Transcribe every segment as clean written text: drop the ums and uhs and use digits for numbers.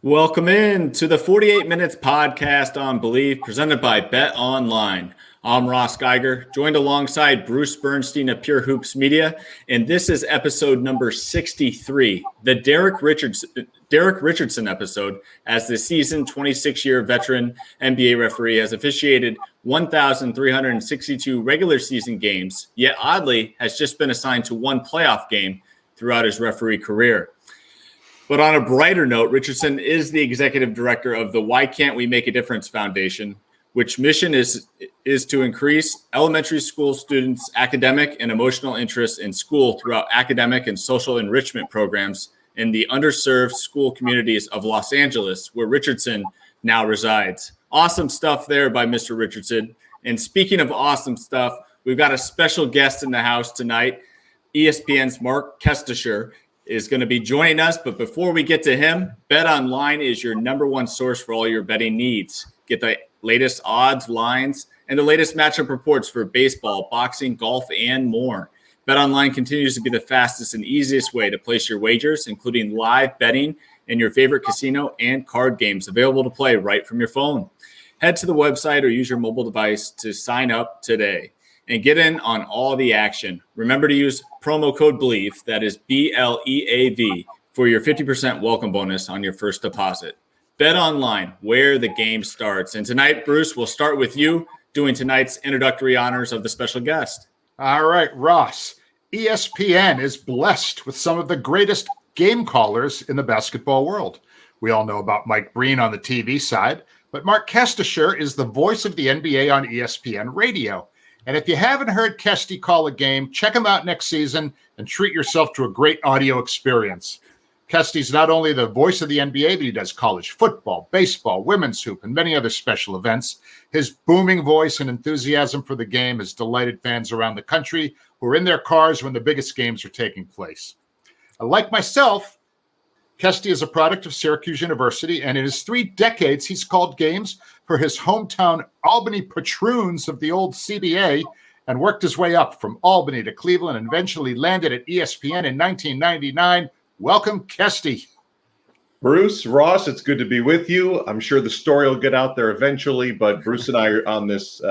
Welcome in to the 48 Minutes podcast on Believe, presented by Bet Online. I'm Ross Geiger, joined alongside Bruce Bernstein of Pure Hoops Media, and this is episode number 63, the Derek Richardson episode, as the seasoned 26-year veteran NBA referee has officiated 1,362 regular season games, yet oddly has just been assigned to one playoff game throughout his referee career. But on a brighter note, Richardson is the executive director of the Why Can't We Make a Difference Foundation, which mission is to increase elementary school students' academic and emotional interest in school throughout academic and social enrichment programs in the underserved school communities of Los Angeles, where Richardson now resides. Awesome stuff there by Mr. Richardson. And speaking of awesome stuff, we've got a special guest in the house tonight. ESPN's Marc Kestecher is going to be joining us. But before we get to him, Bet Online is your number one source for all your betting needs. Get the latest odds, lines, and the latest matchup reports for baseball, boxing, golf, and more. Bet Online continues to be the fastest and easiest way to place your wagers, including live betting and your favorite casino and card games available to play right from your phone. Head to the website or use your mobile device to sign up today and get in on all the action. Remember to use promo code BELIEVE, that is BLEAV, for your 50% welcome bonus on your first deposit. Bet Online, where the game starts. And tonight, Bruce, we'll start with you doing tonight's introductory honors of the special guest. All right, Ross. ESPN is blessed with some of the greatest game callers in the basketball world. We all know about Mike Breen on the TV side, but Marc Kestecher is the voice of the NBA on ESPN Radio. And if you haven't heard Kesty call a game, check him out next season and treat yourself to a great audio experience. Kesty's not only the voice of the NBA, but he does college football, baseball, women's hoop, and many other special events. His booming voice and enthusiasm for the game has delighted fans around the country who are in their cars when the biggest games are taking place. Like myself, Kesty is a product of Syracuse University, and in his 3 decades, he's called games for his hometown Albany Patroons of the old CBA and worked his way up from Albany to Cleveland and eventually landed at ESPN in 1999. Welcome, Kesty. Bruce, Ross, it's good to be with you. I'm sure the story will get out there eventually, but Bruce and I are on this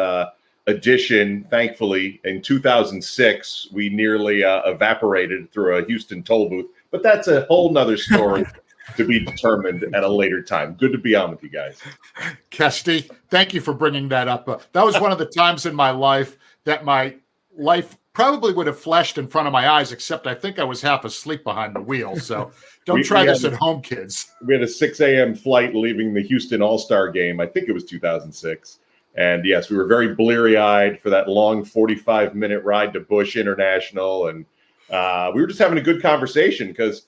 edition, thankfully. In 2006, we nearly evaporated through a Houston toll booth, but that's a whole nother story to be determined at a later time. Good to be on with you guys. Kesty, thank you for bringing that up. That was one of the times in my life that my life probably would have flashed in front of my eyes, except I think I was half asleep behind the wheel. So don't try this at home, kids. We had a 6 a.m. flight leaving the Houston All-Star game. I think it was 2006. And yes, we were very bleary-eyed for that long 45-minute ride to Bush International. And we were just having a good conversation because,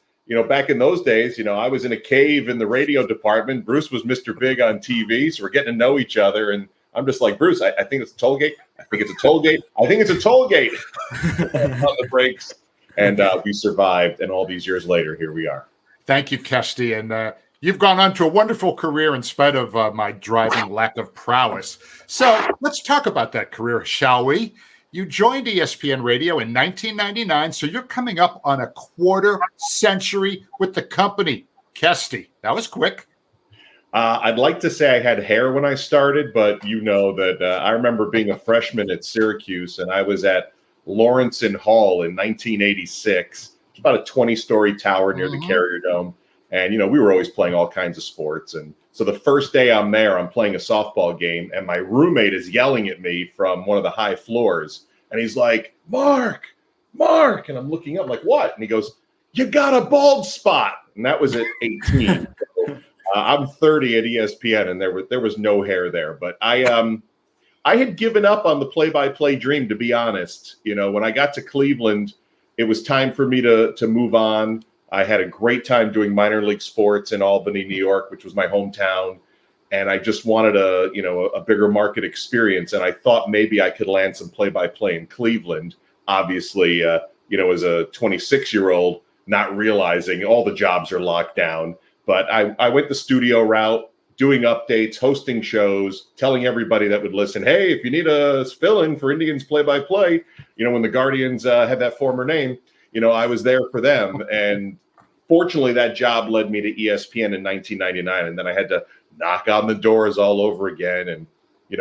back in those days, I was in a cave in the radio department. Bruce was Mr. Big on TV. So we're getting to know each other. And I'm just like, Bruce, I think it's a toll gate. I think it's a toll gate. I think it's a toll gate on the brakes. And we survived. And all these years later, here we are. Thank you, Kesty. And you've gone on to a wonderful career in spite of my driving lack of prowess. So let's talk about that career, shall we? You joined ESPN Radio in 1999, so you're coming up on a quarter century with the company. Kesty, that was quick. I'd like to say I had hair when I started, but you know that I remember being a freshman at Syracuse, and I was at Lawrence and Hall in 1986. It's about a 20-story tower near the Carrier Dome. And, we were always playing all kinds of sports. And so the first day I'm there, I'm playing a softball game, and my roommate is yelling at me from one of the high floors. And he's like, Marc. And I'm looking up like, what? And he goes, you got a bald spot. And that was at 18. So, I'm 30 at ESPN, and there was no hair there. But I had given up on the play-by-play dream, to be honest. When I got to Cleveland, it was time for me to move on. I had a great time doing minor league sports in Albany, New York, which was my hometown. And I just wanted a bigger market experience. And I thought maybe I could land some play-by-play in Cleveland. Obviously, as a 26-year-old, not realizing all the jobs are locked down. But I went the studio route, doing updates, hosting shows, telling everybody that would listen, hey, if you need a fill-in for Indians play-by-play, when the Guardians had that former name, I was there for them. And fortunately, that job led me to ESPN in 1999, and then I had to knock on the doors all over again. And,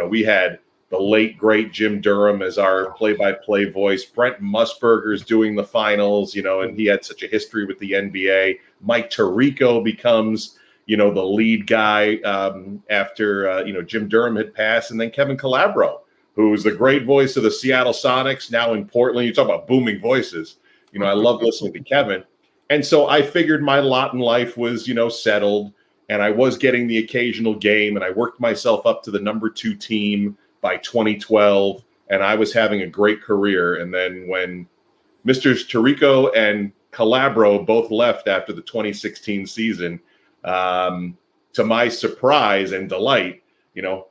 we had the late, great Jim Durham as our play-by-play voice. Brent Musburger's doing the finals, and he had such a history with the NBA. Mike Tirico becomes, the lead guy after, Jim Durham had passed. And then Kevin Calabro, who's the great voice of the Seattle Sonics, now in Portland. You talk about booming voices. I love listening to Kevin. And so I figured my lot in life was, settled, and I was getting the occasional game, and I worked myself up to the number 2 team by 2012, and I was having a great career. And then when Mr. Tirico and Calabro both left after the 2016 season, to my surprise and delight,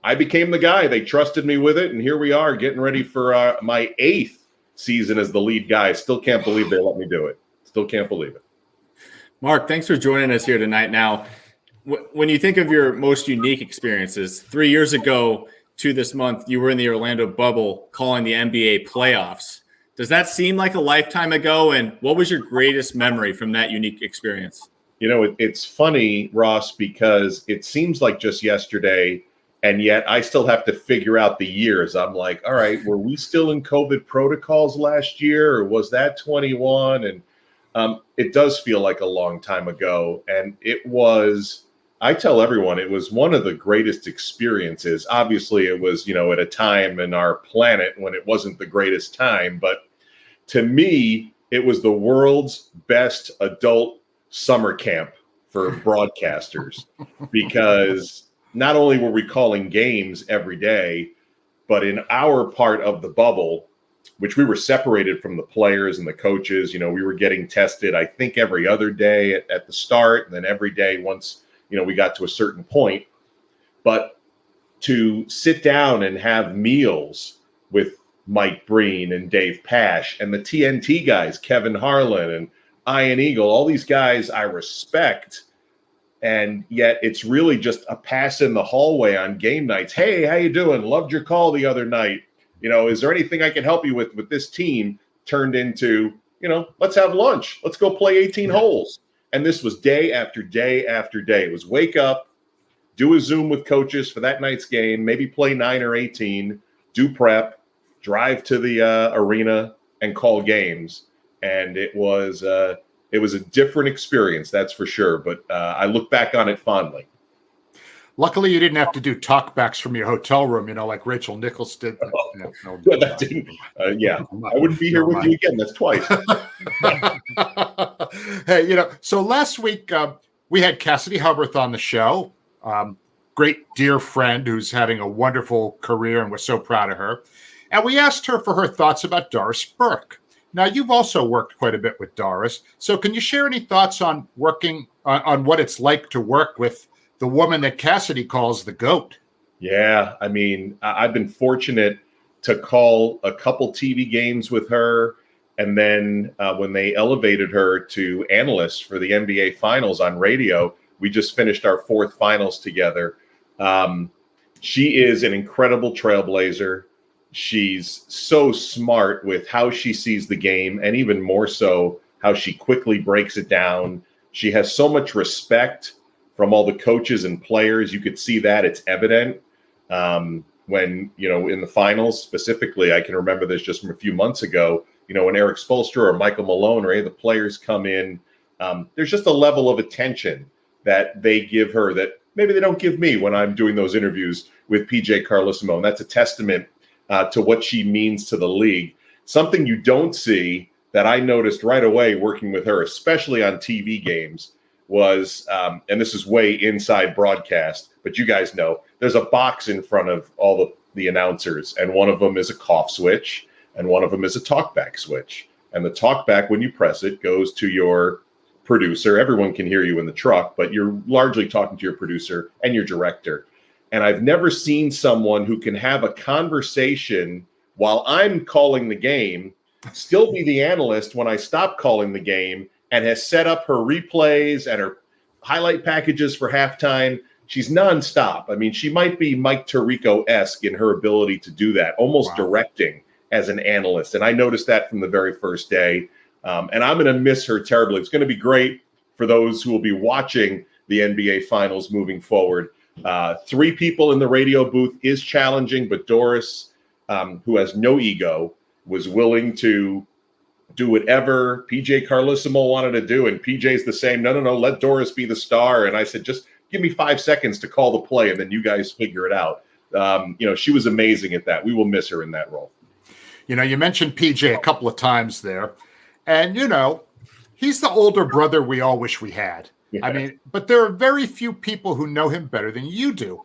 I became the guy. They trusted me with it, and here we are getting ready for my 8th season as the lead guy. Still can't believe they let me do it. Still can't believe it. Marc, thanks for joining us here tonight. Now, when you think of your most unique experiences, 3 years ago to this month, you were in the Orlando bubble calling the NBA playoffs. Does that seem like a lifetime ago? And what was your greatest memory from that unique experience? It's funny, Ross, because it seems like just yesterday, and yet I still have to figure out the years. I'm like, all right, were we still in COVID protocols last year, or was that 21? And it does feel like a long time ago. And it was, I tell everyone, it was one of the greatest experiences. Obviously, it was, at a time in our planet when it wasn't the greatest time. But to me, it was the world's best adult summer camp for broadcasters, because not only were we calling games every day, but in our part of the bubble, which we were separated from the players and the coaches, we were getting tested, I think, every other day at the start, and then every day once, we got to a certain point. But to sit down and have meals with Mike Breen and Dave Pasch and the TNT guys, Kevin Harlan and Ian Eagle, all these guys I respect, and yet it's really just a pass in the hallway on game nights. Hey, how you doing? Loved your call the other night. Is there anything I can help you with this team? Turned into, let's have lunch. Let's go play 18 holes. And this was day after day after day. It was wake up, do a Zoom with coaches for that night's game, maybe play 9 or 18, do prep, drive to the arena and call games. And it was a different experience, that's for sure. But I look back on it fondly. Luckily, you didn't have to do talkbacks from your hotel room, like Rachel Nichols did. That didn't. I wouldn't be here with you again. That's twice. Hey, so last week we had Cassidy Hubbarth on the show. Great dear friend who's having a wonderful career, and we're so proud of her. And we asked her for her thoughts about Doris Burke. Now, you've also worked quite a bit with Doris. So can you share any thoughts on working on what it's like to work with the woman that Cassidy calls the GOAT? Yeah, I mean, I've been fortunate to call a couple TV games with her. And then when they elevated her to analyst for the NBA Finals on radio, we just finished our 4th finals together. She is an incredible trailblazer. She's so smart with how she sees the game, and even more so how she quickly breaks it down. She has so much respect from all the coaches and players. You could see that. It's evident when, in the finals specifically. I can remember this just from a few months ago, when Eric Spoelstra or Michael Malone or any of the players come in, there's just a level of attention that they give her that maybe they don't give me when I'm doing those interviews with PJ Carlesimo. And that's a testament to what she means to the league. Something you don't see that I noticed right away working with her, especially on TV games, was, and this is way inside broadcast, but you guys know, there's a box in front of all the announcers, and one of them is a cough switch, and one of them is a talkback switch. And the talkback, when you press it, goes to your producer. Everyone can hear you in the truck, but you're largely talking to your producer and your director. And I've never seen someone who can have a conversation while I'm calling the game, still be the analyst when I stop calling the game, and has set up her replays and her highlight packages for halftime. She's nonstop. I mean, she might be Mike Tirico-esque in her ability to do that, almost directing as an analyst. And I noticed that from the very first day. And I'm going to miss her terribly. It's going to be great for those who will be watching the NBA Finals moving forward. 3 people in the radio booth is challenging, but Doris, who has no ego, was willing to do whatever PJ Carlesimo wanted to do. And PJ's the same. No, let Doris be the star. And I said, just give me 5 seconds to call the play, and then you guys figure it out. She was amazing at that. We will miss her in that role. You mentioned PJ a couple of times there. And, he's the older brother we all wish we had. Yeah. But there are very few people who know him better than you do.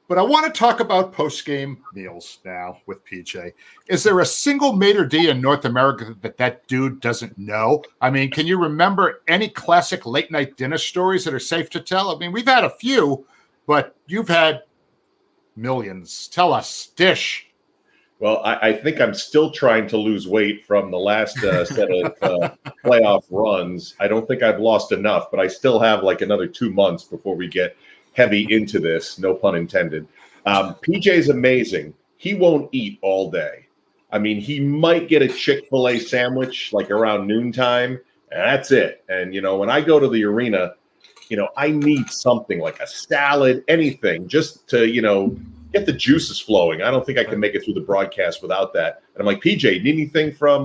But I want to talk about post-game meals now with PJ. Is there a single maitre d' in North America that dude doesn't know? Can you remember any classic late-night dinner stories that are safe to tell? We've had a few, but you've had millions. Tell us. Dish. Well, I think I'm still trying to lose weight from the last set of playoff runs. I don't think I've lost enough, but I still have like another 2 months before we get heavy into this, no pun intended. PJ's amazing. He won't eat all day. He might get a Chick-fil-A sandwich like around noontime, and that's it. And, when I go to the arena, I need something like a salad, anything, just to, get the juices flowing. I don't think I can make it through the broadcast without that. And I'm like, PJ, need anything from,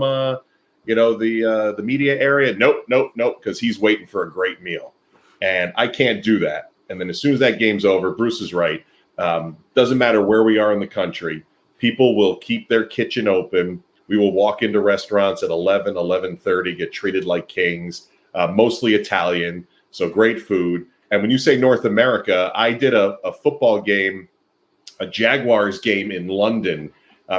the media area? Nope, because he's waiting for a great meal. And I can't do that. And then as soon as that game's over, Bruce is right. Doesn't matter where we are in the country. People will keep their kitchen open. We will walk into restaurants at 11, 11:30, get treated like kings, mostly Italian. So great food. And when you say North America, I did a football game, a Jaguars game in London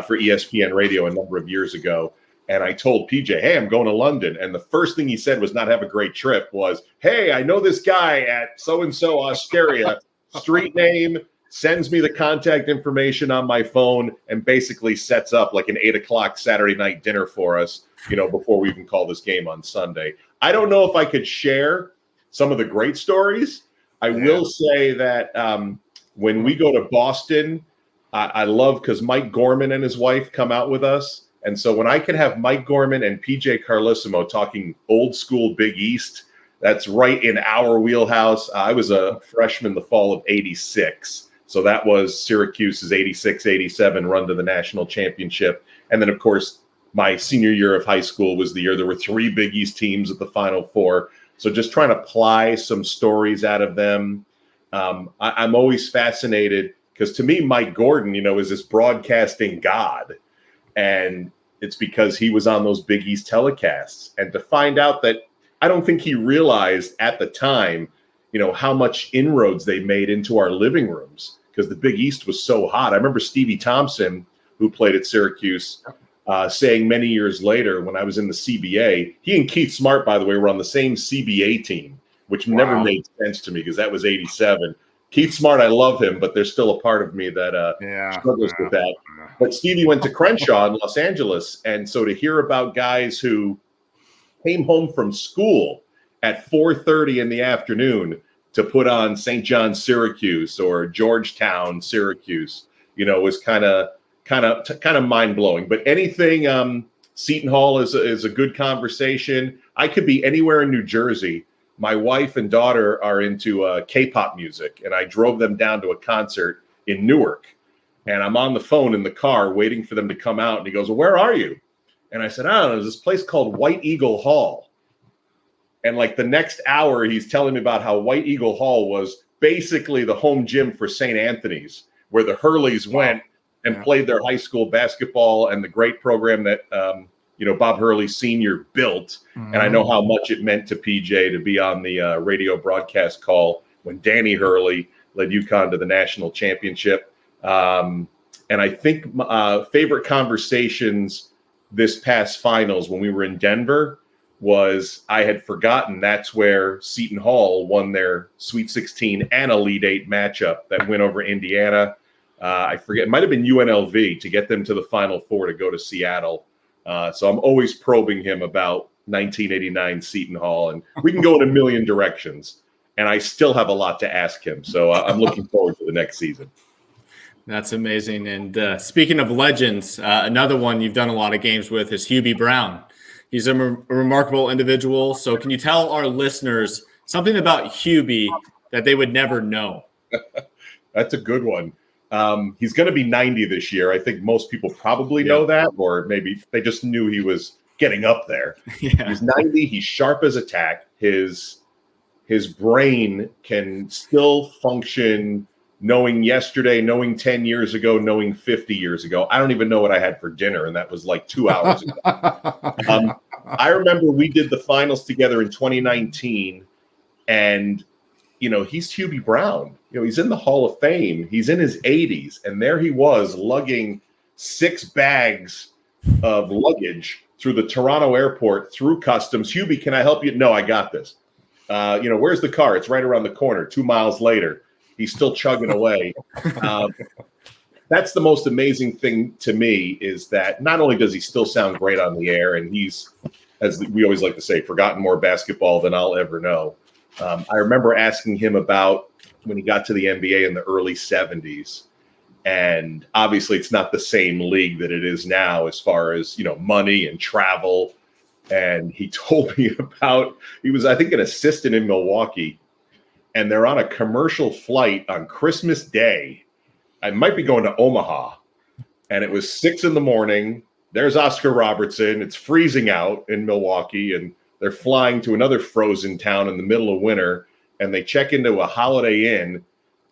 for ESPN Radio a number of years ago. And I told PJ, hey, I'm going to London. And the first thing he said was not have a great trip was, hey, I know this guy at so-and-so Osteria, street name, sends me the contact information on my phone, and basically sets up like an 8:00 Saturday night dinner for us, before we even call this game on Sunday. I don't know if I could share some of the great stories. I will say that when we go to Boston, I love because Mike Gorman and his wife come out with us. And so when I can have Mike Gorman and PJ Carlesimo talking old school Big East, that's right in our wheelhouse. I was a freshman the fall of 86. So that was Syracuse's 86-87 run to the national championship. And then, of course, my senior year of high school was the year there were 3 Big East teams at the Final Four. So just trying to ply some stories out of them. I'm always fascinated because to me, Mike Gordon, is this broadcasting god. And it's because he was on those Big East telecasts. And to find out that I don't think he realized at the time, how much inroads they made into our living rooms because the Big East was so hot. I remember Stevie Thompson, who played at Syracuse, saying many years later when I was in the CBA, he and Keith Smart, by the way, were on the same CBA team, which never made sense to me because that was 87. Keith Smart, I love him, but there's still a part of me that struggles with that. But Stevie went to Crenshaw in Los Angeles. And so to hear about guys who came home from school at 4:30 in the afternoon to put on St. John's Syracuse or Georgetown Syracuse, was kind of mind-blowing. But anything Seton Hall is a good conversation. I could be anywhere in New Jersey. My wife and daughter are into K-pop music, and I drove them down to a concert in Newark. And I'm on the phone in the car waiting for them to come out. And he goes, well, where are you? And I said, I don't know, there's this place called White Eagle Hall. And like the next hour, he's telling me about how White Eagle Hall was basically the home gym for St. Anthony's, where the Hurleys went and played their high school basketball and the great program that Bob Hurley Sr. built. And I know how much it meant to PJ to be on the radio broadcast call when Danny Hurley led UConn to the national championship. And I think favorite conversations this past finals when we were in Denver was I had forgotten that's where Seton Hall won their Sweet 16 and Elite 8 matchup that went over Indiana. I forget, it might have been UNLV to get them to the Final Four to go to Seattle. So I'm always probing him about 1989 Seton Hall, and we can go in a million directions. And I still have a lot to ask him. So I'm looking forward to the next season. That's amazing. And speaking of legends, another one you've done a lot of games with is Hubie Brown. He's a remarkable individual. So can you tell our listeners something about Hubie that they would never know. That's a good one. He's going to be 90 this year. I think most people probably know that, or maybe they just knew he was getting up there. Yeah. He's 90. He's sharp as a tack. His brain can still function knowing yesterday, knowing 10 years ago, knowing 50 years ago. I don't even know what I had for dinner, and that was like 2 hours ago. I remember we did the finals together in 2019, and, he's Hubie Brown. He's in the Hall of Fame. He's in his 80s, and there he was lugging 6 bags of luggage through the Toronto airport, through customs. Hubie, can I help you? No, I got this. Where's the car? It's right around the corner. 2 miles later, he's still chugging away. That's the most amazing thing to me, is that not only does he still sound great on the air, and he's, as we always like to say, forgotten more basketball than I'll ever know. I remember asking him about when he got to the NBA in the early 70s. And obviously it's not the same league that it is now as far as, money and travel. And he told me about, he was, I think, an assistant in Milwaukee, and they're on a commercial flight on Christmas Day. I might be going to Omaha, and it was 6 a.m. There's Oscar Robertson. It's freezing out in Milwaukee, and they're flying to another frozen town in the middle of winter, and they check into a Holiday Inn,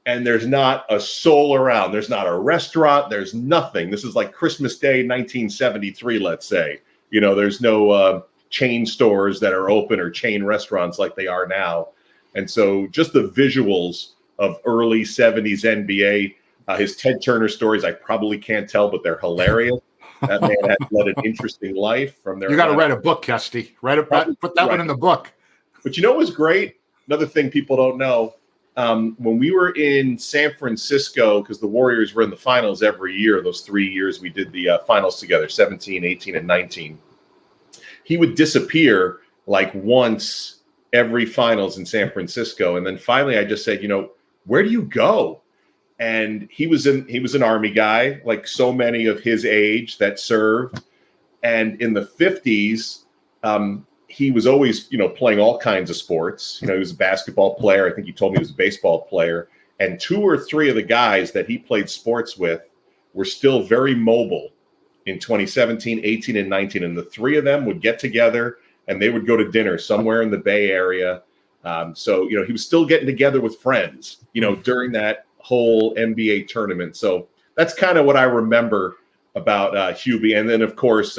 and there's not a soul around. There's not a restaurant. There's nothing. This is like Christmas Day, 1973, let's say. There's no chain stores that are open or chain restaurants like they are now. And so just the visuals of early 70s NBA, his Ted Turner stories, I probably can't tell, but they're hilarious. That man has led an interesting life from there. You got to write a book, Kesty. Put that one in the book. But what was great? Another thing people don't know, when we were in San Francisco, because the Warriors were in the finals every year, those 3 years we did the finals together, 17, 18, and 19, he would disappear like once every finals in San Francisco. And then finally I just said, where do you go? And he was an Army guy, like so many of his age that served. And in the 50s, he was always, playing all kinds of sports. He was a basketball player. I think he told me he was a baseball player. And 2 or 3 of the guys that he played sports with were still very mobile in 2017, 18, and 19. And the 3 of them would get together and they would go to dinner somewhere in the Bay Area. So he was still getting together with friends, during that whole NBA tournament. So that's kind of what I remember about Hubie. And then, of course,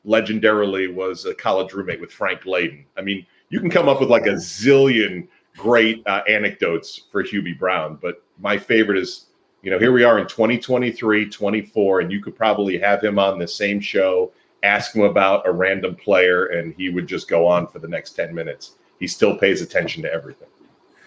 legendarily was a college roommate with Frank Layden. I mean, you can come up with like a zillion great anecdotes for Hubie Brown, but my favorite is, here we are in 2023, 24, and you could probably have him on the same show, ask him about a random player, and he would just go on for the next 10 minutes. He still pays attention to everything.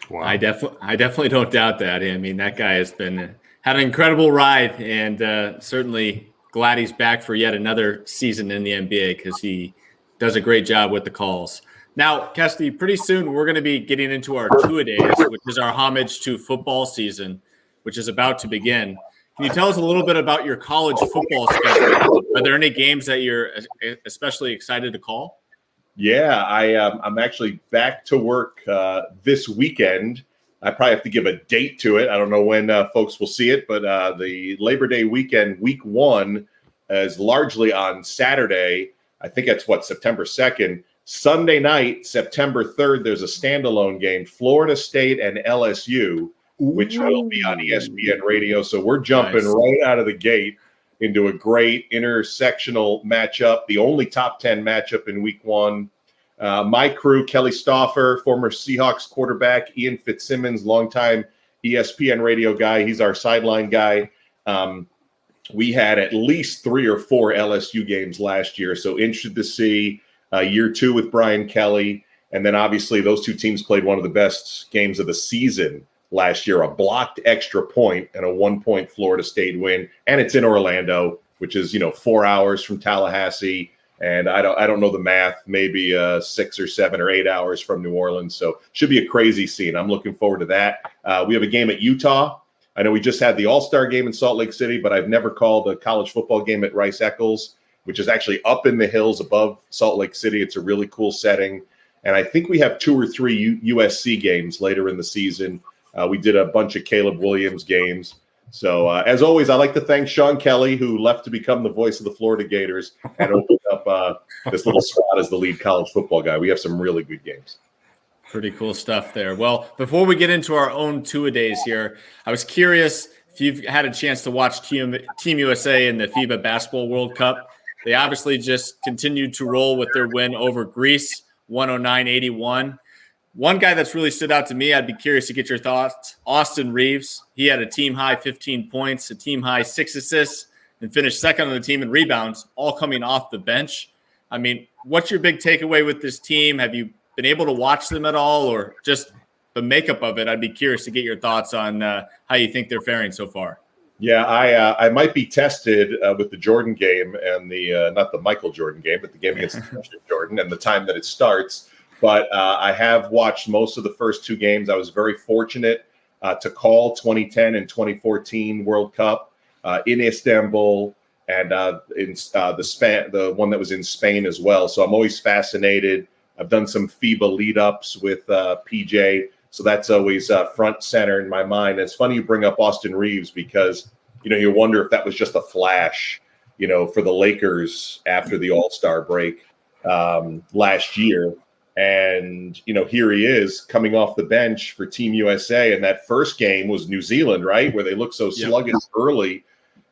Wow. I definitely don't doubt that. I mean, that guy had an incredible ride, and certainly glad he's back for yet another season in the NBA, because he does a great job with the calls. Now, Kesty, pretty soon we're going to be getting into our two-a-days, which is our homage to football season, which is about to begin. Can you tell us a little bit about your college football schedule? Are there any games that you're especially excited to call? Yeah, I'm actually back to work this weekend. I probably have to give a date to it. I don't know when folks will see it, but the Labor Day weekend, week 1, is largely on Saturday. I think that's September 2nd. Sunday night, September 3rd, there's a standalone game, Florida State and LSU, which will be on ESPN Radio. So we're jumping right out of the gate into a great intersectional matchup, the only top 10 matchup in week 1. My crew, Kelly Stauffer, former Seahawks quarterback, Ian Fitzsimmons, longtime ESPN Radio guy. He's our sideline guy. We had at least 3 or 4 LSU games last year. So interested to see year 2 with Brian Kelly. And then obviously those 2 teams played one of the best games of the season last year, a blocked extra point and a 1-point Florida State win. And it's in Orlando, which is, 4 hours from Tallahassee. And I don't know the math, maybe 6 or 7 or 8 hours from New Orleans. So should be a crazy scene. I'm looking forward to that. We have a game at Utah. I know we just had the All-Star game in Salt Lake City, but I've never called a college football game at Rice Eccles, which is actually up in the hills above Salt Lake City. It's a really cool setting. And I think we have 2 or 3 USC games later in the season. We did a bunch of Caleb Williams games. So as always, I'd like to thank Sean Kelly, who left to become the voice of the Florida Gators and opened up this little spot as the lead college football guy. We have some really good games. Pretty cool stuff there. Well, before we get into our own two-a-days here, I was curious if you've had a chance to watch Team USA in the FIBA Basketball World Cup. They obviously just continued to roll with their win over Greece, 109-81. One guy that's really stood out to me, I'd be curious to get your thoughts, Austin Reeves. He had a team-high 15 points, a team-high 6 assists, and finished second on the team in rebounds, all coming off the bench. I mean, what's your big takeaway with this team? Have you been able to watch them at all, or just the makeup of it? I'd be curious to get your thoughts on how you think they're faring so far. Yeah, I might be tested with the Jordan game and the not the Michael Jordan game, but the game against Jordan and the time that it starts. But I have watched most of the first 2 games. I was very fortunate to call 2010 and 2014 World Cup in Istanbul and in the one that was in Spain as well. So I'm always fascinated. I've done some FIBA lead-ups with PJ, so that's always front center in my mind. And it's funny you bring up Austin Reeves because, you wonder if that was just a flash, for the Lakers after the All-Star break last year. And, here he is coming off the bench for Team USA. And that first game was New Zealand, right, where they looked so sluggish early.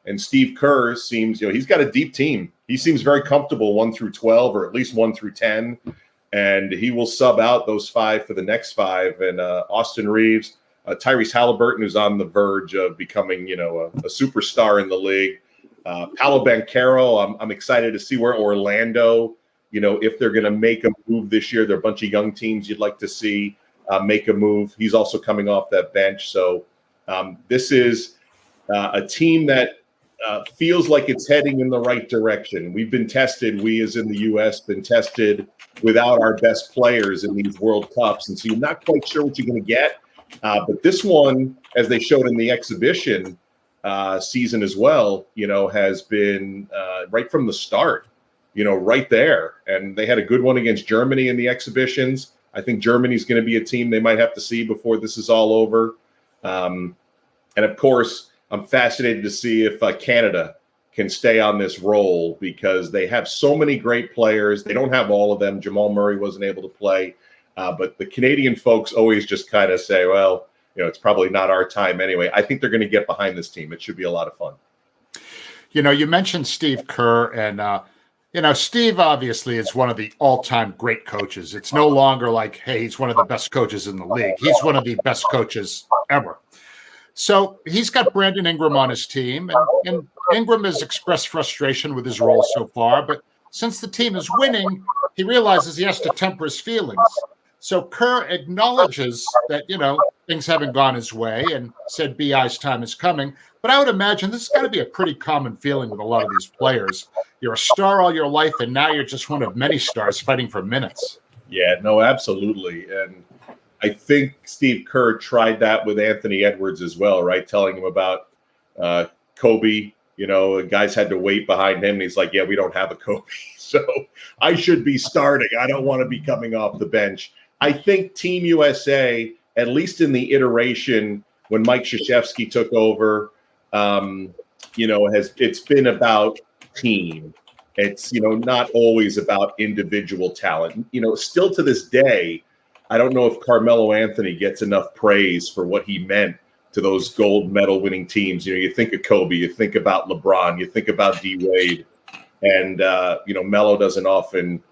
And Steve Kerr seems, he's got a deep team. He seems very comfortable 1 through 12 or at least 1 through 10. And he will sub out those 5 for the next 5. And Austin Reeves, Tyrese Halliburton, who's on the verge of becoming, a superstar in the league. Paolo Banchero, I'm excited to see where Orlando, if they're going to make a move this year. They're a bunch of young teams you'd like to see make a move. He's also coming off that bench. So this is a team that feels like it's heading in the right direction. We've been tested. We, as in the U.S., been tested without our best players in these World Cups. And so you're not quite sure what you're going to get. But this one, as they showed in the exhibition season as well, has been right from the start, right there. And they had a good one against Germany in the exhibitions. I think Germany's going to be a team they might have to see before this is all over. And, of course, I'm fascinated to see if Canada can stay on this roll because they have so many great players. They don't have all of them. Jamal Murray wasn't able to play. But the Canadian folks always just kind of say, well, it's probably not our time anyway. I think they're going to get behind this team. It should be a lot of fun. You mentioned Steve Kerr, and, Steve obviously is one of the all-time great coaches. It's no longer like, hey, he's one of the best coaches in the league. He's one of the best coaches ever. So he's got Brandon Ingram on his team, and Ingram has expressed frustration with his role so far. But since the team is winning, he realizes he has to temper his feelings. So Kerr acknowledges that, things haven't gone his way and said BI's time is coming. But I would imagine this has got to be a pretty common feeling with a lot of these players. You're a star all your life, and now you're just one of many stars fighting for minutes. Yeah, no, absolutely. And I think Steve Kerr tried that with Anthony Edwards as well, right? Telling him about Kobe, guys had to wait behind him. And he's like, yeah, we don't have a Kobe. So I should be starting. I don't want to be coming off the bench. I think Team USA, at least in the iteration when Mike Krzyzewski took over, it's been about team. It's, not always about individual talent. Still to this day, I don't know if Carmelo Anthony gets enough praise for what he meant to those gold medal winning teams. You think of Kobe, you think about LeBron, you think about D Wade, and, Melo doesn't often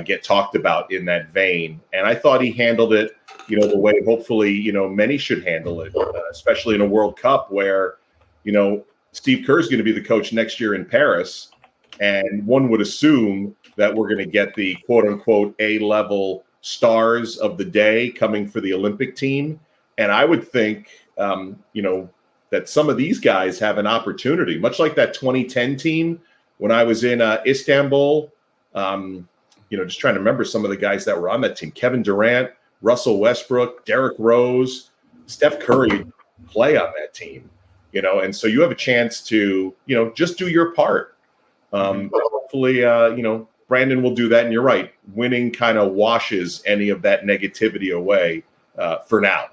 get talked about in that vein. And I thought he handled it, the way hopefully, many should handle it, especially in a World Cup where, Steve Kerr is going to be the coach next year in Paris. And one would assume that we're going to get the quote unquote A-level stars of the day coming for the Olympic team. And I would think, that some of these guys have an opportunity, much like that 2010 team when I was in Istanbul. Just trying to remember some of the guys that were on that team: Kevin Durant, Russell Westbrook, Derrick Rose, Steph Curry play on that team, and so you have a chance to, just do your part. Hopefully, Brandon will do that. And you're right. Winning kind of washes any of that negativity away for now.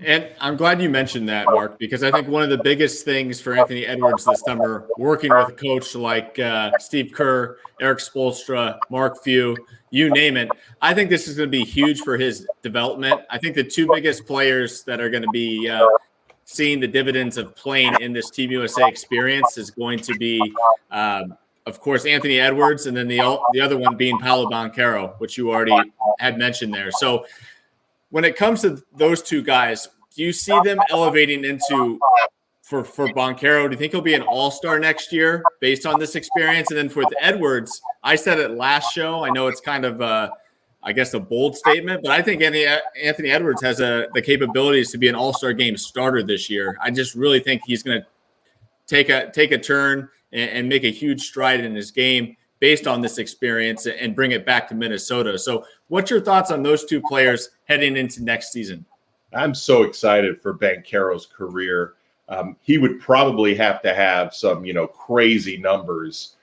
And I'm glad you mentioned that, Mark, because I think one of the biggest things for Anthony Edwards this summer, working with a coach like Steve Kerr, Eric Spoelstra, Mark Few, you name it, I think this is going to be huge for his development. I think the two biggest players that are going to be seeing the dividends of playing in this Team USA experience is going to be, of course, Anthony Edwards, and then the other one being Paolo Banchero, which you already had mentioned there. So when it comes to those two guys, do you see them elevating into for Banchero? Do you think he'll be an all-star next year based on this experience? And then with Edwards, I said it last show. I know it's kind of, I guess, a bold statement, but I think Anthony Edwards has the capabilities to be an all-star game starter this year. I just really think he's going to take a turn and make a huge stride in his game based on this experience and bring it back to Minnesota. So what's your thoughts on those two players heading into next season? I'm so excited for Banchero's career. He would probably have to have some, crazy numbers,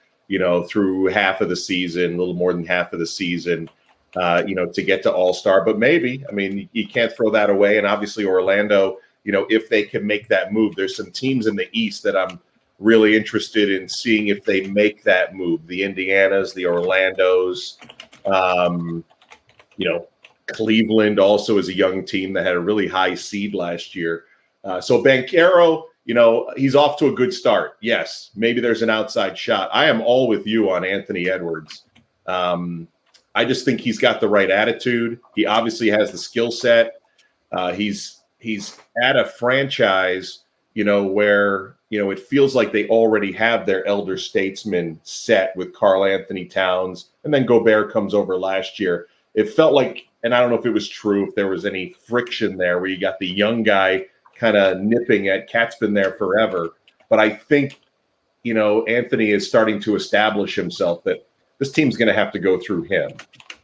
through half of the season, a little more than half of the season, to get to All-Star. But maybe, you can't throw that away. And obviously Orlando, if they can make that move, there's some teams in the East that I'm really interested in seeing if they make that move. The Indianas, the Orlandos, Cleveland also is a young team that had a really high seed last year. So Banchero, he's off to a good start. Yes, maybe there's an outside shot. I am all with you on Anthony Edwards. I just think he's got the right attitude. He obviously has the skill set. He's at a franchise, where, it feels like they already have their elder statesman set with Karl Anthony Towns, and then Gobert comes over last year. It felt like, and I don't know if it was true, if there was any friction there where you got the young guy kind of nipping at Cat's been there forever. But I think, Anthony is starting to establish himself that this team's going to have to go through him.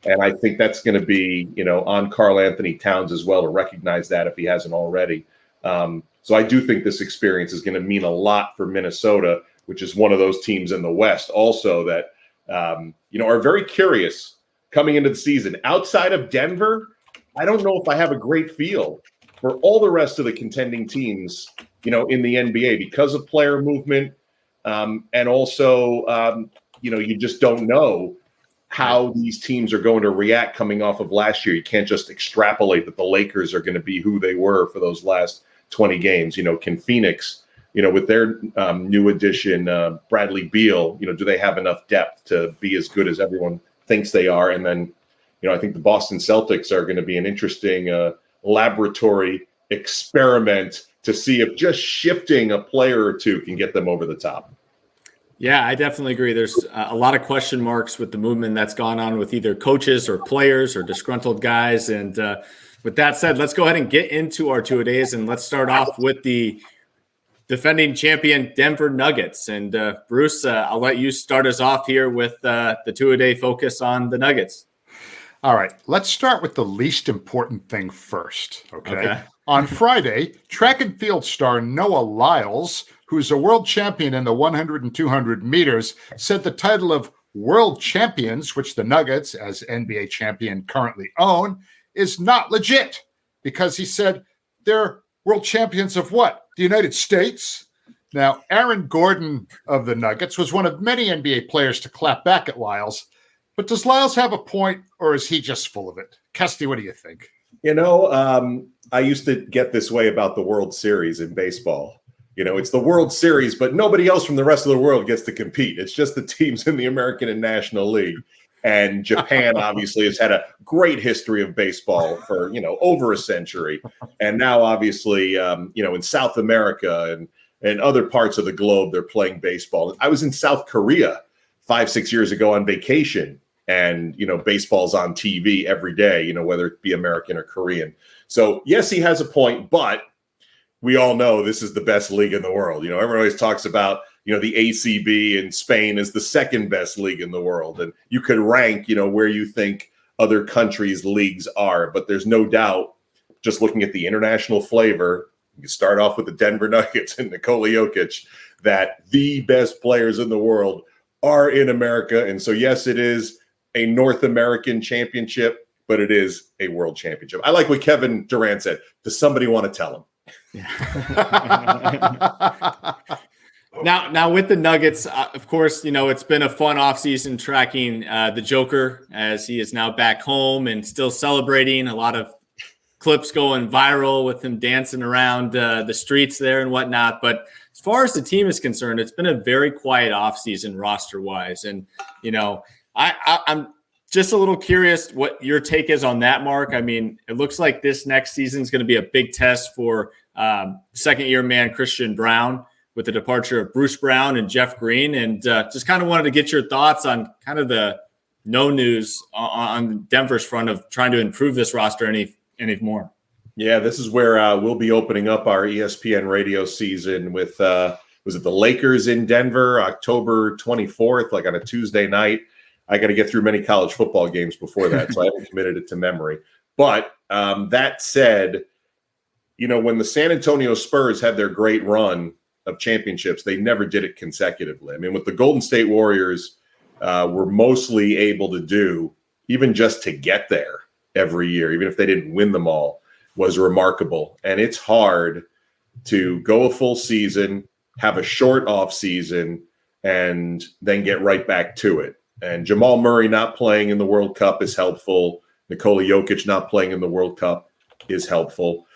And I think that's going to be, on Karl Anthony Towns as well to recognize that if he hasn't already. So I do think this experience is going to mean a lot for Minnesota, which is one of those teams in the West also that, are very curious coming into the season. Outside of Denver, I don't know if I have a great feel for all the rest of the contending teams, in the NBA because of player movement. And also, you just don't know how these teams are going to react coming off of last year. You can't just extrapolate that the Lakers are going to be who they were for those last 20 games. Can Phoenix, with their new addition, Bradley Beal, do they have enough depth to be as good as everyone thinks they are? And then, I think the Boston Celtics are going to be an interesting laboratory experiment to see if just shifting a player or two can get them over the top. Yeah, I definitely agree. There's a lot of question marks with the movement that's gone on with either coaches or players or disgruntled guys. And with that said, let's go ahead and get into our two-a-days, and let's start off with the defending champion Denver Nuggets. And Bruce, I'll let you start us off here with the two-a-day focus on the Nuggets. All right, let's start with the least important thing first, okay? On Friday, track and field star Noah Lyles, who's a world champion in the 100 and 200 meters, said the title of world champions, which the Nuggets, as NBA champion, currently own, is not legit because he said they're world champions of what? The United States? Now, Aaron Gordon of the Nuggets was one of many NBA players to clap back at Lyles. But does Lyles have a point, or is he just full of it? Kesty, what do you think? I used to get this way about the World Series in baseball. It's the World Series, but nobody else from the rest of the world gets to compete. It's just the teams in the American and National League. And Japan obviously has had a great history of baseball for, over a century. And now obviously, in South America and other parts of the globe, they're playing baseball. I was in South Korea 5-6 years ago on vacation. And, baseball's on TV every day, whether it be American or Korean. So, yes, he has a point, but we all know this is the best league in the world. Everyone always talks about, the ACB in Spain is the second best league in the world. And you could rank, where you think other countries' leagues are. But there's no doubt, just looking at the international flavor, you start off with the Denver Nuggets and Nikola Jokic, that the best players in the world are in America. And so, yes, it is a North American championship, but it is a world championship. I like what Kevin Durant said. Does somebody want to tell him? Now with the Nuggets, of course, it's been a fun offseason tracking the Joker as he is now back home and still celebrating. A lot of clips going viral with him dancing around the streets there and whatnot. But as far as the team is concerned, it's been a very quiet offseason roster-wise. And, I'm just a little curious what your take is on that, Marc. I mean, it looks like this next season is going to be a big test for second-year man Christian Braun with the departure of Bruce Brown and Jeff Green. And just kind of wanted to get your thoughts on kind of the no news on Denver's front of trying to improve this roster any more. Yeah, this is where we'll be opening up our ESPN radio season with, was it the Lakers in Denver, October 24th, like on a Tuesday night. I got to get through many college football games before that, so I haven't committed it to memory. But that said, when the San Antonio Spurs had their great run of championships, they never did it consecutively. I mean, what the Golden State Warriors were mostly able to do, even just to get there every year, even if they didn't win them all, was remarkable. And it's hard to go a full season, have a short off season, and then get right back to it. And Jamal Murray not playing in the World Cup is helpful. Nikola Jokic not playing in the World Cup is helpful.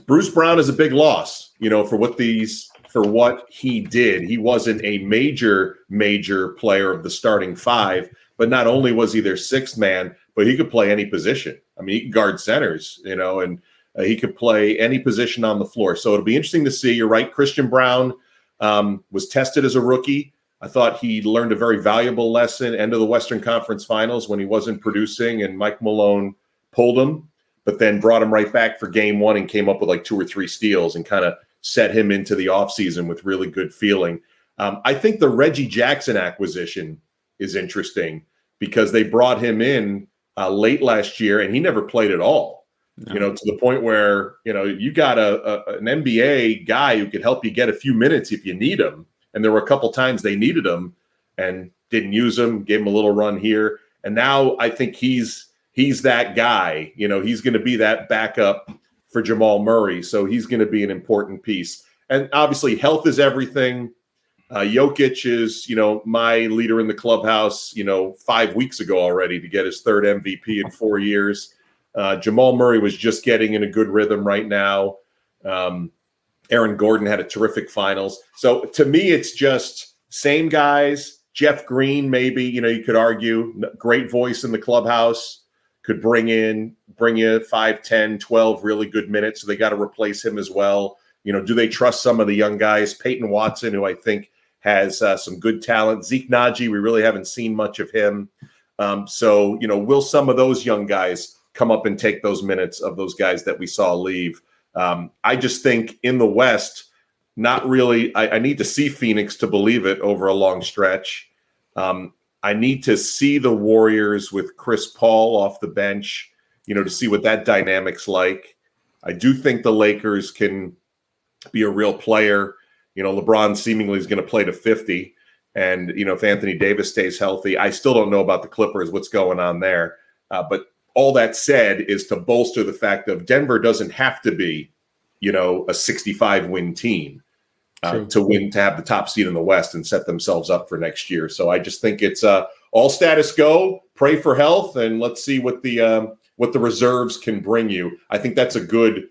Bruce Brown is a big loss, for what he did. He wasn't a major player of the starting five, but not only was he their sixth man, but he could play any position. I mean, he could guard centers, and he could play any position on the floor. So it'll be interesting to see. You're right. Christian Braun was tested as a rookie. I thought he learned a very valuable lesson end of the Western Conference Finals when he wasn't producing and Mike Malone pulled him, but then brought him right back for game one and came up with like 2 or 3 steals and kind of set him into the offseason with really good feeling. I think the Reggie Jackson acquisition is interesting because they brought him in late last year and he never played at all. No. To the point where, you got an NBA guy who could help you get a few minutes if you need him. And there were a couple times they needed him and didn't use him, gave him a little run here. And now I think he's that guy. He's going to be that backup for Jamal Murray. So he's going to be an important piece. And obviously health is everything. Jokic is, my leader in the clubhouse, 5 weeks ago already to get his third MVP in 4 years. Jamal Murray was just getting in a good rhythm right now. Aaron Gordon had a terrific finals. So to me, it's just same guys. Jeff Green, maybe, you could argue, great voice in the clubhouse, could bring you 5, 10, 12 really good minutes. So they got to replace him as well. Do they trust some of the young guys? Peyton Watson, who I think has some good talent. Zeke Naji, we really haven't seen much of him. So, will some of those young guys come up and take those minutes of those guys that we saw leave? I just think in the West, not really. I need to see Phoenix to believe it over a long stretch. I need to see the Warriors with Chris Paul off the bench, to see what that dynamic's like. I do think the Lakers can be a real player. LeBron seemingly is going to play to 50. And, if Anthony Davis stays healthy, I still don't know about the Clippers, what's going on there. But all that said is to bolster the fact that Denver doesn't have to be, a 65-win team to have the top seed in the West and set themselves up for next year. So I just think it's all status go, pray for health, and let's see what the reserves can bring you. I think that's a good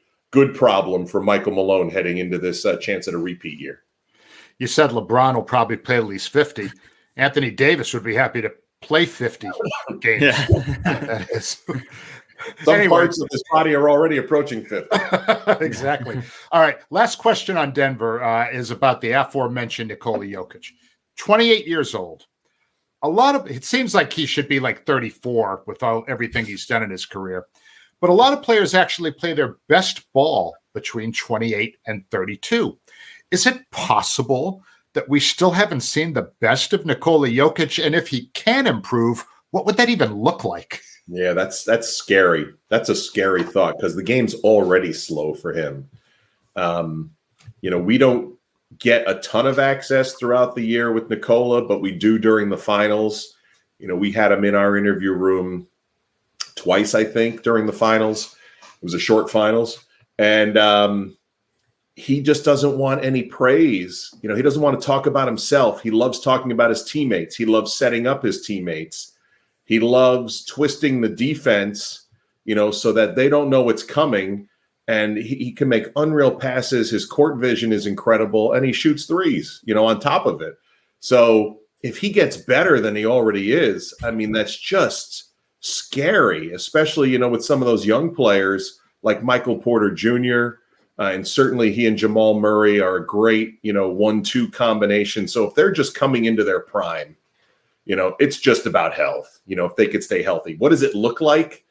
problem for Michael Malone heading into this chance at a repeat year. You said LeBron will probably play at least 50. Anthony Davis would be happy to play 50 games. Yeah. That is. Some parts of his body are already approaching 50. Exactly. All right. Last question on Denver is about the aforementioned Nikola Jokic. 28 years old. It seems like he should be like 34 with everything he's done in his career. But a lot of players actually play their best ball between 28 and 32. Is it possible that we still haven't seen the best of Nikola Jokic? And if he can improve, what would that even look like? Yeah, that's scary. That's a scary thought because the game's already slow for him. We don't get a ton of access throughout the year with Nikola, but we do during the finals. We had him in our interview room twice, I think, during the finals. It was a short finals. And he just doesn't want any praise. He doesn't want to talk about himself. He loves talking about his teammates. He loves setting up his teammates. He loves twisting the defense, so that they don't know what's coming. And he can make unreal passes. His court vision is incredible. And he shoots threes, on top of it. So if he gets better than he already is, that's just scary, especially, with some of those young players like Michael Porter Jr., and certainly he and Jamal Murray are a great, 1-2 combination. So if they're just coming into their prime, it's just about health, if they could stay healthy. What does it look like?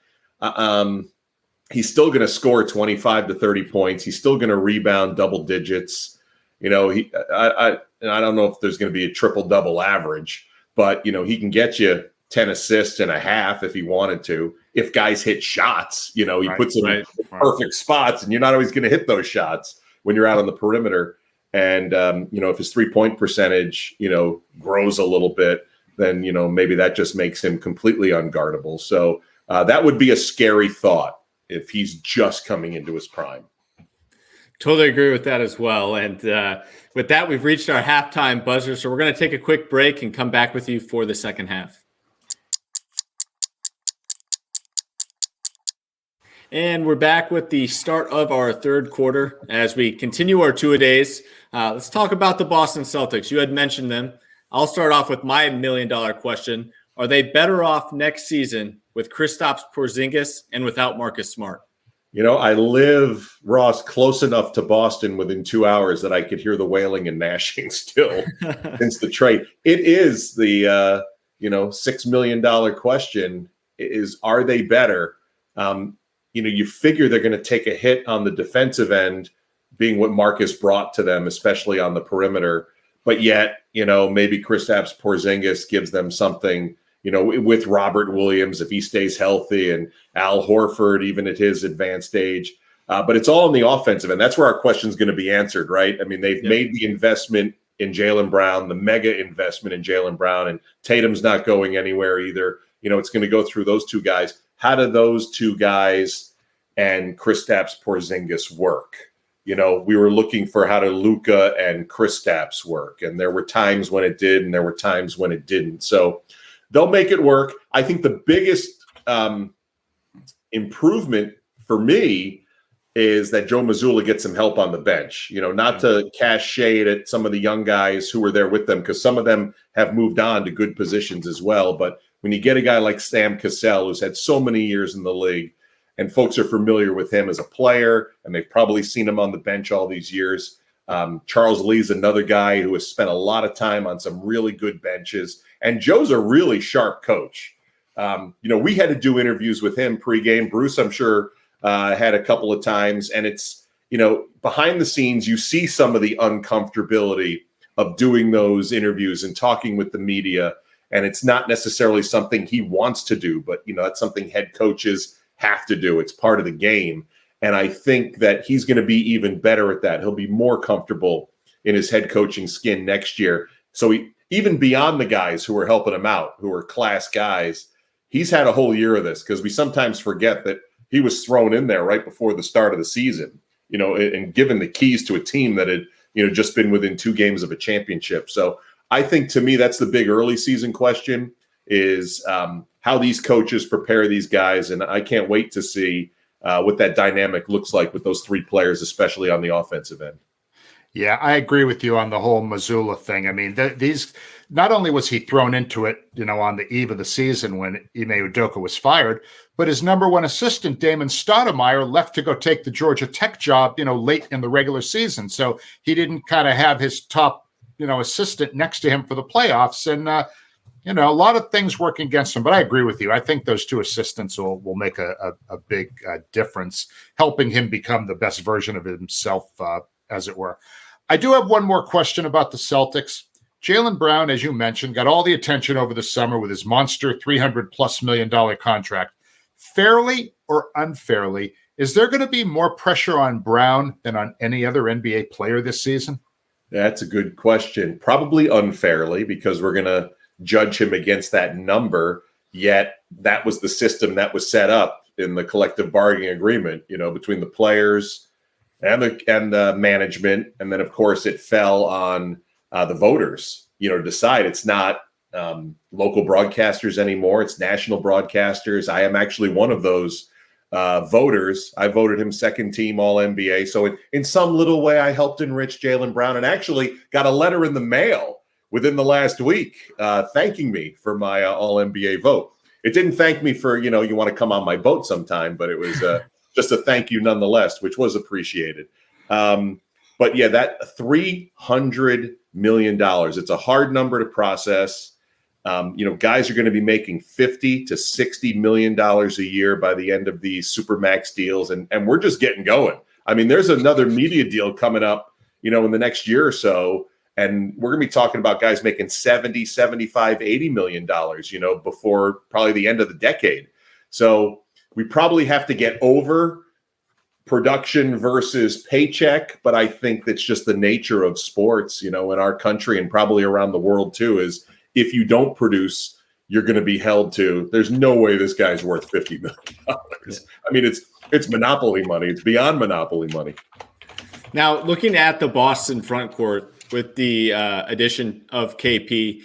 He's still going to score 25 to 30 points. He's still going to rebound double digits. I don't know if there's going to be a triple-double average, but, he can get you 10 assists and a half if he wanted to. If guys hit shots, he puts them in perfect spots, and you're not always going to hit those shots when you're out on the perimeter. And, if his three-point percentage, grows a little bit, then, maybe that just makes him completely unguardable. So that would be a scary thought if he's just coming into his prime. Totally agree with that as well. And with that, we've reached our halftime buzzer. So we're going to take a quick break and come back with you for the second half. And we're back with the start of our third quarter as we continue our two-a-days. Let's talk about the Boston Celtics. You had mentioned them. I'll start off with my $1 million question. Are they better off next season with Kristaps Porzingis and without Marcus Smart? I live, Ross, close enough to Boston within 2 hours that I could hear the wailing and gnashing still since the trade. It is the, $6 million question is, are they better? You figure they're going to take a hit on the defensive end, being what Marcus brought to them, especially on the perimeter. But yet, maybe Kristaps Porzingis gives them something, with Robert Williams, if he stays healthy, and Al Horford, even at his advanced age. But it's all in the offensive end. That's where our question is going to be answered, right? They've made the investment in Jaylen Brown, the mega investment in Jaylen Brown, and Tatum's not going anywhere either. It's going to go through those two guys. How do those two guys and Kristaps Porzingis work? We were looking for how do Luka and Kristaps work, and there were times when it did, and there were times when it didn't. So they'll make it work. I think the biggest improvement for me is that Joe Mazzulla gets some help on the bench. Not to cast shade at some of the young guys who were there with them, because some of them have moved on to good positions as well. But when you get a guy like Sam Cassell, who's had so many years in the league, and folks are familiar with him as a player, and they've probably seen him on the bench all these years. Charles Lee's another guy who has spent a lot of time on some really good benches. And Joe's a really sharp coach. We had to do interviews with him pregame. Bruce, I'm sure, had a couple of times. And it's, behind the scenes, you see some of the uncomfortability of doing those interviews and talking with the media. And it's not necessarily something he wants to do, but, that's something head coaches have to do. It's part of the game. And I think that he's going to be even better at that. He'll be more comfortable in his head coaching skin next year. So even beyond the guys who are helping him out, who are class guys, he's had a whole year of this, because we sometimes forget that he was thrown in there right before the start of the season, and given the keys to a team that had, just been within 2 games of a championship. So I think, to me, that's the big early season question, is how these coaches prepare these guys. And I can't wait to see what that dynamic looks like with those 3 players, especially on the offensive end. Yeah, I agree with you on the whole Mazzulla thing. These, not only was he thrown into it, on the eve of the season when Ime Udoka was fired, but his number one assistant, Damon Stoudemire, left to go take the Georgia Tech job, late in the regular season. So he didn't kind of have his top, assistant next to him for the playoffs. And, a lot of things work against him. But I agree with you. I think those 2 assistants will make a big difference, helping him become the best version of himself, as it were. I do have one more question about the Celtics. Jaylen Brown, as you mentioned, got all the attention over the summer with his monster $300+ million contract. Fairly or unfairly, is there going to be more pressure on Brown than on any other NBA player this season? That's a good question. Probably unfairly, because we're going to judge him against that number. Yet that was the system that was set up in the collective bargaining agreement, between the players and the management. And then, of course, it fell on the voters, to decide. It's not local broadcasters anymore. It's national broadcasters. I am actually one of those voters. I voted him second team All NBA. So in some little way, I helped enrich Jaylen Brown, and actually got a letter in the mail within the last week thanking me for my All NBA vote. It didn't thank me for, you want to come on my boat sometime, but it was just a thank you nonetheless, which was appreciated. But yeah, that $300 million, it's a hard number to process. Guys are going to be making $50 to $60 million a year by the end of these Supermax deals. And we're just getting going. I mean, there's another media deal coming up, in the next year or so. And we're going to be talking about guys making $70, $75, $80 million, before probably the end of the decade. So we probably have to get over production versus paycheck. But I think that's just the nature of sports, in our country and probably around the world too, is if you don't produce, you're going to be held to, there's no way this guy's worth $50 million. I mean, it's monopoly money. It's beyond monopoly money. Now, looking at the Boston front court with the addition of KP,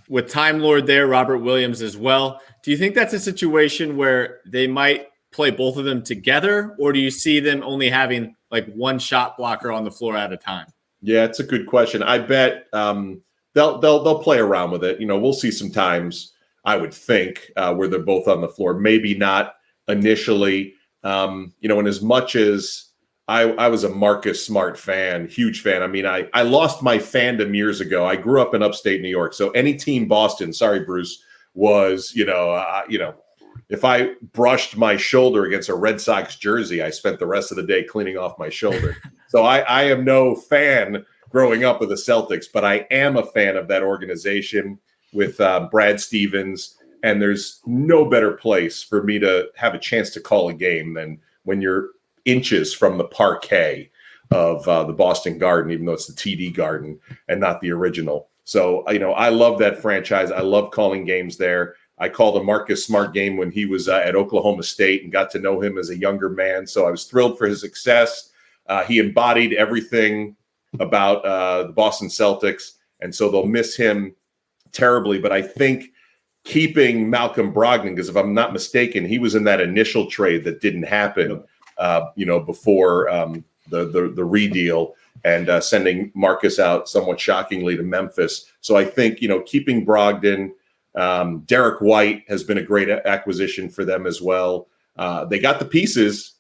with Time Lord there, Robert Williams as well, do you think that's a situation where they might play both of them together, or do you see them only having like one shot blocker on the floor at a time? Yeah, it's a good question. I bet they'll play around with it. We'll see some times, I would think, where they're both on the floor. Maybe not initially. And as much as I was a Marcus Smart fan, huge fan. I mean, I lost my fandom years ago. I grew up in upstate New York. So any team Boston, sorry, Bruce, was, if I brushed my shoulder against a Red Sox jersey, I spent the rest of the day cleaning off my shoulder. So I am no fan growing up with the Celtics, but I am a fan of that organization with Brad Stevens. And there's no better place for me to have a chance to call a game than when you're inches from the parquet of the Boston Garden, even though it's the TD Garden and not the original. So, I love that franchise. I love calling games there. I called a Marcus Smart game when he was at Oklahoma State and got to know him as a younger man. So I was thrilled for his success. He embodied everything about the Boston Celtics, and so they'll miss him terribly. But I think keeping Malcolm Brogdon, because if I'm not mistaken, he was in that initial trade that didn't happen, before the redeal, and sending Marcus out somewhat shockingly to Memphis. So I think, keeping Brogdon, Derek White has been a great acquisition for them as well. They got the pieces.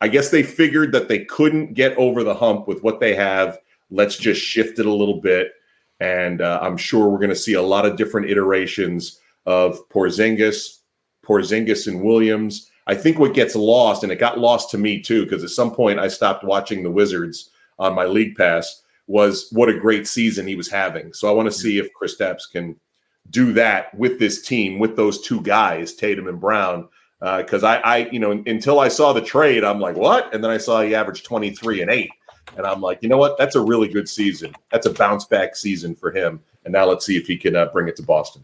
I guess they figured that they couldn't get over the hump with what they have. Let's just shift it a little bit. And I'm sure we're going to see a lot of different iterations of Porzingis and Williams. I think what gets lost, and it got lost to me too, because at some point I stopped watching the Wizards on my league pass, was what a great season he was having. So I want to see if Kristaps can do that with this team, with those two guys, Tatum and Brown. Because I until I saw the trade, I'm like, what? And then I saw he averaged 23 and 8. And I'm like, you know what? That's a really good season. That's a bounce back season for him. And now let's see if he can bring it to Boston.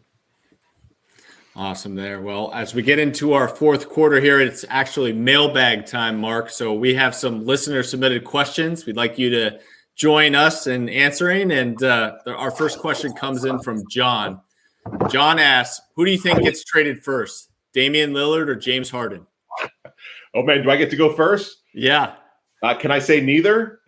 Awesome there. Well, as we get into our fourth quarter here, it's actually mailbag time, Marc. So we have some listener submitted questions. We'd like you to join us in answering. And our first question comes in from John. John asks, who do you think gets traded first, Damian Lillard or James Harden? Oh, man, do I get to go first? Yeah. Can I say neither?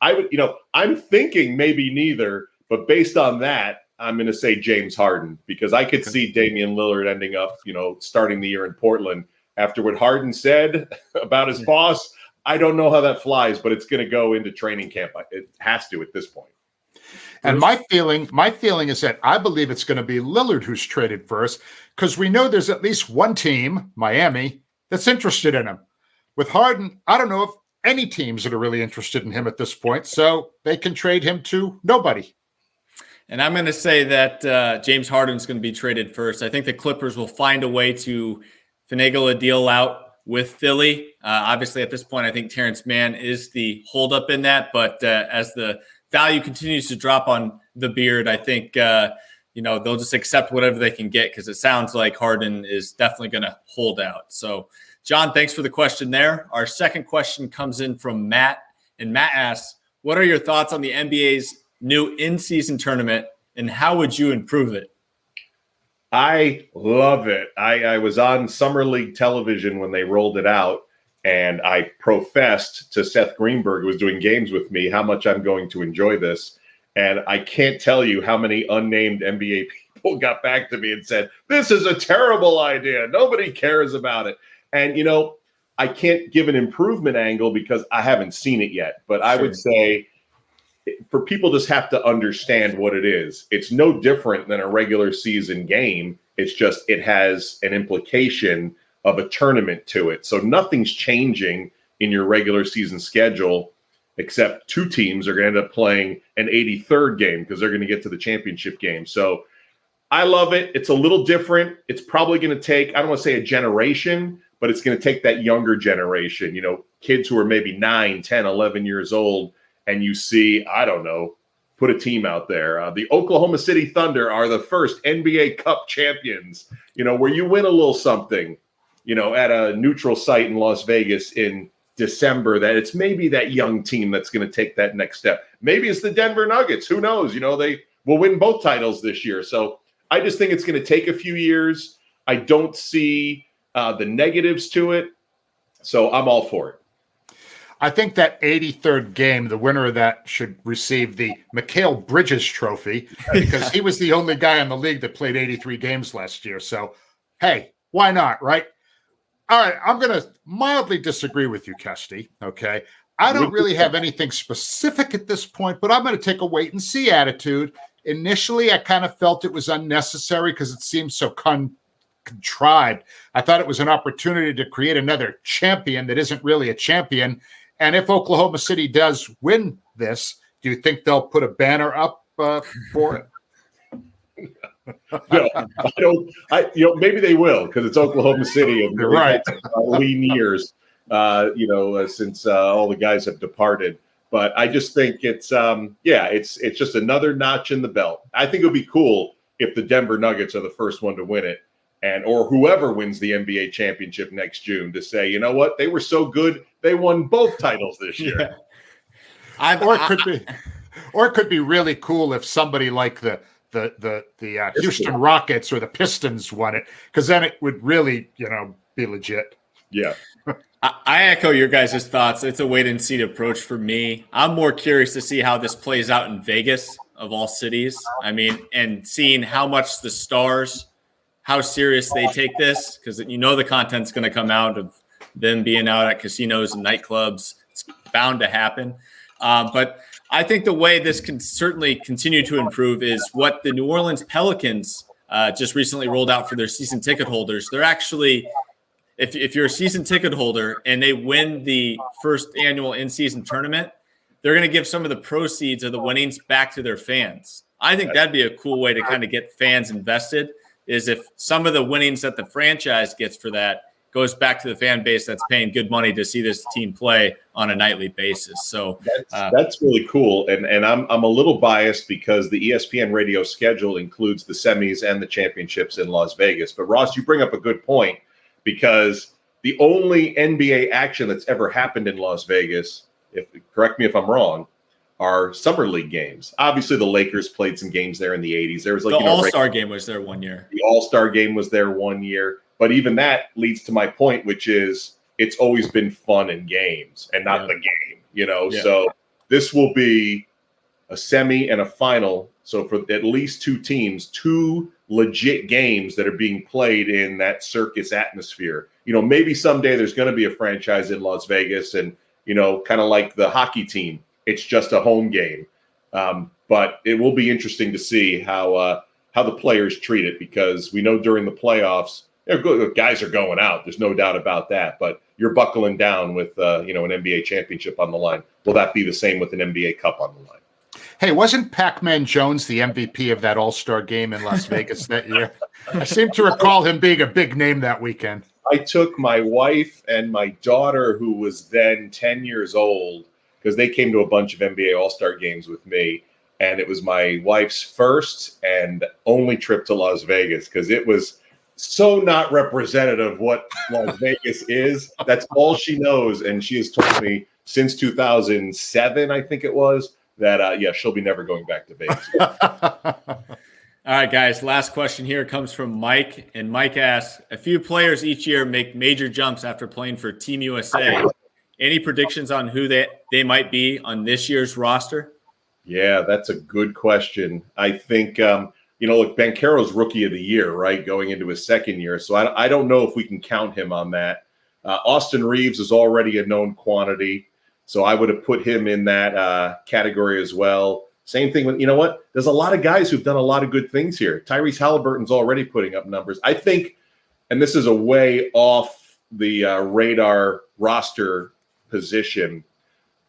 I would, I'm thinking maybe neither, but based on that, I'm going to say James Harden, because I could see Damian Lillard ending up, starting the year in Portland after what Harden said about his boss. I don't know how that flies, but it's going to go into training camp. It has to at this point. And my feeling is that I believe it's going to be Lillard who's traded first, because we know there's at least one team, Miami, that's interested in him. With Harden, I don't know if any teams that are really interested in him at this point, so they can trade him to nobody. And I'm going to say that James Harden is going to be traded first. I think the Clippers will find a way to finagle a deal out with Philly. Obviously, at this point, I think Terrence Mann is the holdup in that. But as the value continues to drop on the beard, I think they'll just accept whatever they can get because it sounds like Harden is definitely going to hold out. So, John, thanks for the question there. Our second question comes in from Matt, and Matt asks, what are your thoughts on the NBA's new in-season tournament, and how would you improve it? I love it. I was on Summer League television when they rolled it out, and I professed to Seth Greenberg, who was doing games with me, how much I'm going to enjoy this. And I can't tell you how many unnamed NBA people got back to me and said, this is a terrible idea. Nobody cares about it. And, I can't give an improvement angle because I haven't seen it yet. But I would say for people just have to understand what it is. It's no different than a regular season game. It's just it has an implication of a tournament to it. So nothing's changing in your regular season schedule except two teams are going to end up playing an 83rd game because they're going to get to the championship game. So I love it. It's a little different. It's probably going to take, I don't want to say a generation, but it's going to take that younger generation, kids who are maybe 9, 10, 11 years old. And you see, I don't know, put a team out there. The Oklahoma City Thunder are the first NBA Cup champions, where you win a little something, at a neutral site in Las Vegas in December, that it's maybe that young team that's going to take that next step. Maybe it's the Denver Nuggets. Who knows? They will win both titles this year. So I just think it's going to take a few years. I don't see the negatives to it. So I'm all for it. I think that 83rd game, the winner of that should receive the Mikal Bridges Trophy because he was the only guy in the league that played 83 games last year. So, hey, why not, right? All right, I'm going to mildly disagree with you, Kesty, okay? I don't really have anything specific at this point, but I'm going to take a wait-and-see attitude. Initially, I kind of felt it was unnecessary because it seemed so contrived. I thought it was an opportunity to create another champion that isn't really a champion. And if Oklahoma City does win this, do you think they'll put a banner up for it? No, I don't. Maybe they will because it's Oklahoma City and they're right. Lean years, since all the guys have departed. But I just think it's just another notch in the belt. I think it would be cool if the Denver Nuggets are the first one to win it, or whoever wins the NBA championship next June to say, you know what, they were so good, they won both titles this year. Or it could be really cool if somebody like the Houston Rockets or the Pistons won it, because then it would really, be legit. Yeah. I echo your guys' thoughts. It's a wait-and-see approach for me. I'm more curious to see how this plays out in Vegas, of all cities. I mean, and seeing how much the stars, how serious they take this, because the content's going to come out of them being out at casinos and nightclubs. It's bound to happen. But I think the way this can certainly continue to improve is what the New Orleans Pelicans just recently rolled out for their season ticket holders. They're actually, if you're a season ticket holder and they win the first annual in-season tournament, they're going to give some of the proceeds of the winnings back to their fans. I think that'd be a cool way to kind of get fans invested, is if some of the winnings that the franchise gets for that goes back to the fan base that's paying good money to see this team play on a nightly basis. So that's really cool. And I'm a little biased because the ESPN radio schedule includes the semis and the championships in Las Vegas. But Ross, you bring up a good point, because the only NBA action that's ever happened in Las Vegas, correct me if I'm wrong, are summer league games. Obviously, the Lakers played some games there in the 80s. There was the All-Star game was there one year. The All-Star game was there one year. But even that leads to my point, which is it's always been fun and games and not the game, Yeah. So this will be a semi and a final. So for at least two teams, two legit games that are being played in that circus atmosphere. Maybe someday there's going to be a franchise in Las Vegas and, kind of like the hockey team. It's just a home game. But it will be interesting to see how the players treat it, because we know during the playoffs, guys are going out. There's no doubt about that. But you're buckling down with, an NBA championship on the line. Will that be the same with an NBA Cup on the line? Hey, wasn't Pacman Jones the MVP of that All-Star game in Las Vegas that year? I seem to recall him being a big name that weekend. I took my wife and my daughter, who was then 10 years old, because they came to a bunch of NBA All-Star games with me. And it was my wife's first and only trip to Las Vegas, because it was so not representative of what Las Vegas is. That's all she knows. And she has told me since 2007, I think it was, that, she'll be never going back to Vegas. All right, guys, last question here comes from Mike. And Mike asks, a few players each year make major jumps after playing for Team USA. Any predictions on who they might be on this year's roster? Yeah, that's a good question. I think, look, Banchero's rookie of the year, right, going into his second year. So I don't know if we can count him on that. Austin Reeves is already a known quantity. So I would have put him in that category as well. Same thing with, there's a lot of guys who've done a lot of good things here. Tyrese Halliburton's already putting up numbers. I think, and this is a way off the radar roster position,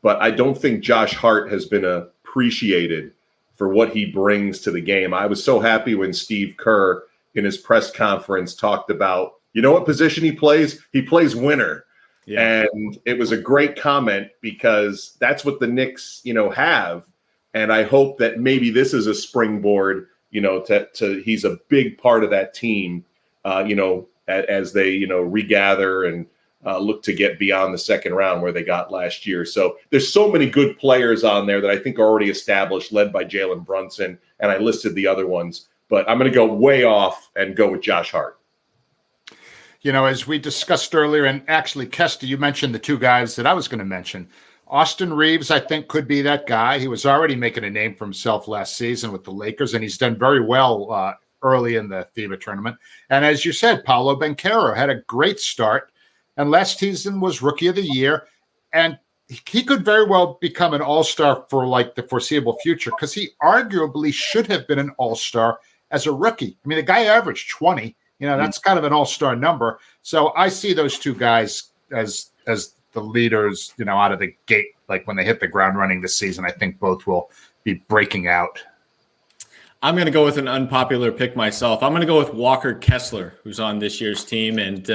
but I don't think Josh Hart has been appreciated for what he brings to the game. I was so happy when Steve Kerr in his press conference talked about, what position he plays? He plays winner. Yeah. And it was a great comment, because that's what the Knicks, have. And I hope that maybe this is a springboard, to he's a big part of that team, as they, regather and look to get beyond the second round where they got last year. So there's so many good players on there that I think are already established, led by Jalen Brunson, and I listed the other ones. But I'm going to go way off and go with Josh Hart. As we discussed earlier, and actually, Kester, you mentioned the two guys that I was going to mention. Austin Reeves, I think, could be that guy. He was already making a name for himself last season with the Lakers, and he's done very well early in the FIBA tournament. And as you said, Paolo Banchero had a great start, and last season was Rookie of the Year, and he could very well become an all-star for the foreseeable future, because he arguably should have been an all-star as a rookie. I mean, the guy averaged 20. That's kind of an all-star number. So I see those two guys as the leaders, out of the gate, when they hit the ground running this season. I think both will be breaking out. I'm going to go with an unpopular pick myself. I'm going to go with Walker Kessler, who's on this year's team. And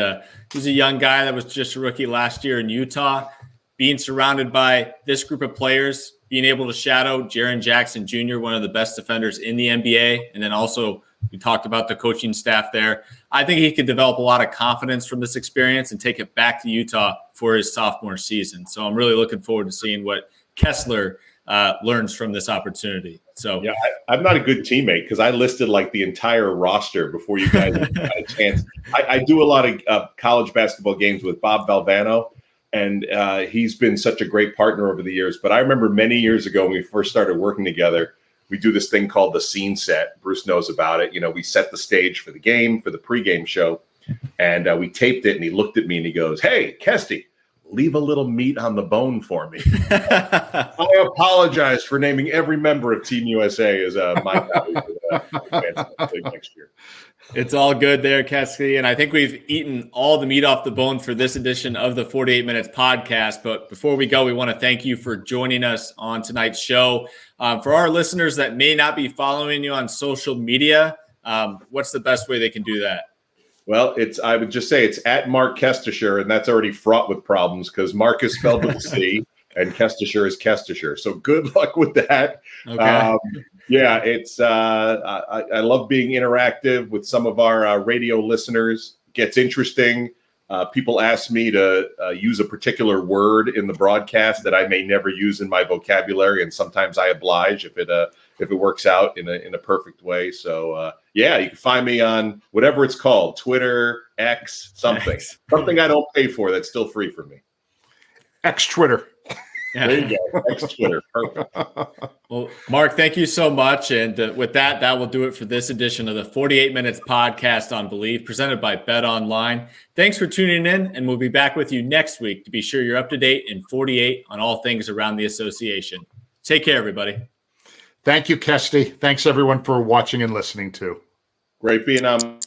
he's a young guy that was just a rookie last year in Utah. Being surrounded by this group of players, being able to shadow Jaren Jackson Jr., one of the best defenders in the NBA, and then also we talked about the coaching staff there. I think he could develop a lot of confidence from this experience and take it back to Utah for his sophomore season. So I'm really looking forward to seeing what Kessler learns from this opportunity. So yeah, I'm not a good teammate, because I listed the entire roster before you guys had a chance. I do a lot of college basketball games with Bob Valvano, and he's been such a great partner over the years. But I remember many years ago when we first started working together, we do this thing called the scene set. Bruce knows about it. We set the stage for the game, for the pregame show, and we taped it, and he looked at me and he goes, "Hey, Kesty, leave a little meat on the bone for me." I apologize for naming every member of Team USA as my value for the next year. It's all good there, Kesty. And I think we've eaten all the meat off the bone for this edition of the 48 Minutes podcast. But before we go, we want to thank you for joining us on tonight's show. For our listeners that may not be following you on social media, what's the best way they can do that? Well, I would just say it's at Marc Kestecher, and that's already fraught with problems, because Marc is spelled with a C and Kestecher is Kestecher. So good luck with that. Okay. It's I love being interactive with some of our radio listeners. It gets interesting. People ask me to use a particular word in the broadcast that I may never use in my vocabulary, and sometimes I oblige if it works out in a perfect way. So you can find me on whatever it's called, Twitter, X, something I don't pay for that's still free for me. X Twitter. Yeah. There you go. X Twitter. Perfect. Well, Marc, thank you so much. And with that will do it for this edition of the 48 Minutes podcast on Believe, presented by Bet Online. Thanks for tuning in, and we'll be back with you next week to be sure you're up to date in 48 on all things around the association. Take care, everybody. Thank you, Kesty. Thanks, everyone, for watching and listening, too. Great being on.